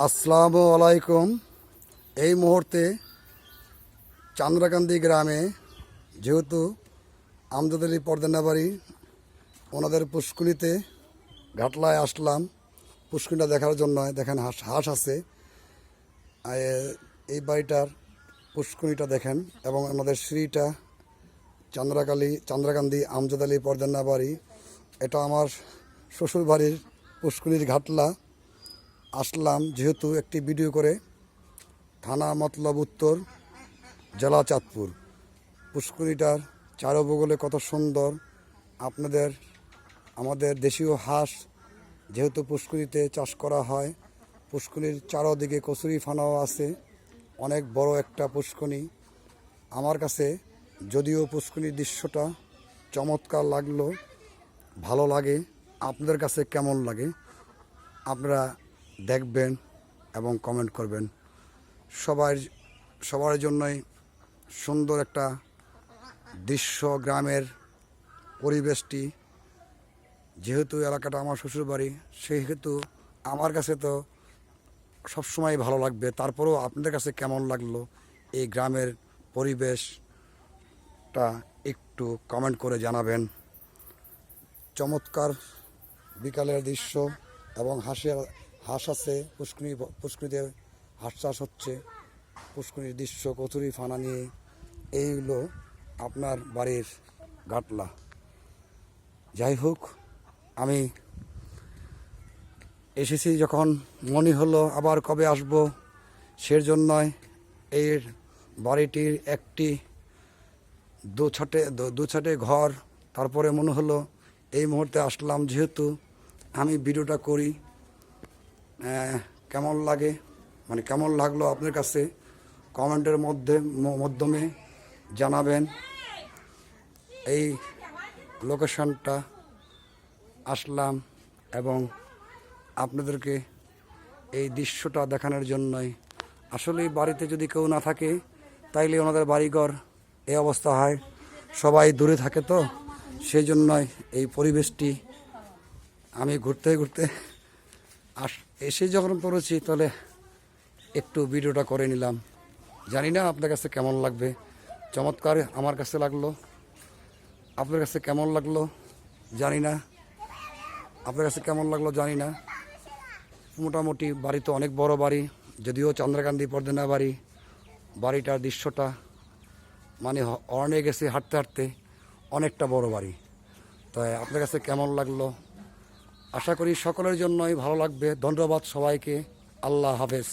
আসসালামু আলাইকুম। এই মুহূর্তে চান্দ্রাকান্দি গ্রামে যেহেতু আমজাদ আলী পর্দানা বাড়ি ওনাদের পুষ্কুনিতে ঘাটলায় আসলাম পুষ্কুনিটা দেখার জন্য। দেখেন হাঁস আছে এই বাড়িটার পুষ্কুনিটা দেখেন, এবং ওনাদের শ্রীটা চান্দ্রাকান্দি আমজাদ আলী পর্দানা বাড়ি। এটা আমার শ্বশুর বাড়ির পুষ্কুনির ঘাটলা। আসলাম যেহেতু একটি ভিডিও করে, থানা মতলব উত্তর, জেলা চাঁদপুর। পুষ্করিটার চারবগলে কত সুন্দর। আমাদের দেশীয় হাঁস যেহেতু পুষ্করিতে চাষ করা হয়, পুষ্করির চারদিকে কচুরি ফানাও আছে। অনেক বড় একটা পুষ্করিণী। আমার কাছে যদিও পুষ্করিণীর দৃশ্যটা চমৎকার লাগলো, ভালো লাগে। আপনাদের কাছে কেমন লাগে আপনারা দেখবেন এবং কমেন্ট করবেন। সবার জন্যই সুন্দর একটা দৃশ্য, গ্রামের পরিবেশটি। যেহেতু এলাকাটা আমার শ্বশুরবাড়ি, সেহেতু আমার কাছে তো সবসময় ভালো লাগবে। তারপরেও আপনাদের কাছে কেমন লাগলো এই গ্রামের পরিবেশটা একটু কমেন্ট করে জানাবেন। চমৎকার বিকালের দৃশ্য, এবং হাঁস আছে পুষ্করিণীতে হাঁস চাষ হচ্ছে। পুষ্করিণীর দৃশ্য, কচুরি ফানা নিয়ে এই হলো আপনার বাড়ির ঘাটলা। যাই হোক, আমি এসেছি যখন মনে হলো আবার কবে আসব, সেজন্যই এই বাড়িটির একটি দু ছাটে ঘর। তারপরে মনে হলো এই মুহূর্তে আসলাম, যেহেতু আমি ভিডিওটা করি, কেমন লাগে কেমন লাগলো আপনার কাছে কমেন্টের মাধ্যমে জানাবেন। এই লোকেশনটা আসলাম এবং আপনাদেরকে এই দৃশ্যটা দেখানোর জন্যই। আসলে বাড়িতে যদি কেউ না থাকে তাইলে ওনাদের বাড়িঘর এই অবস্থা হয়, সবাই দূরে থাকে, তো সেই জন্যই এই পরিবেশটি আমি ঘুরতে ঘুরতে এসে যখন পড়েছি, তাহলে একটু ভিডিওটা করে নিলাম। জানি না আপনার কাছে কেমন লাগবে। চমৎকার আমার কাছে লাগলো, আপনার কাছে কেমন লাগলো জানি না। আপনার কাছে কেমন লাগলো জানি না। মোটামুটি বাড়ি তো অনেক বড় বাড়ি, যদিও চান্দ্রাকান্দি পর্দানা বাড়ি। বাড়িটার দৃশ্যটা অরণ্যে গেছে হাঁটতে হাঁটতে, অনেকটা বড় বাড়ি। তাই আপনার কাছে কেমন লাগলো আশা করি সকলের জন্যই ভালো লাগবে। ধন্যবাদ সবাইকে। আল্লাহ হাফেজ।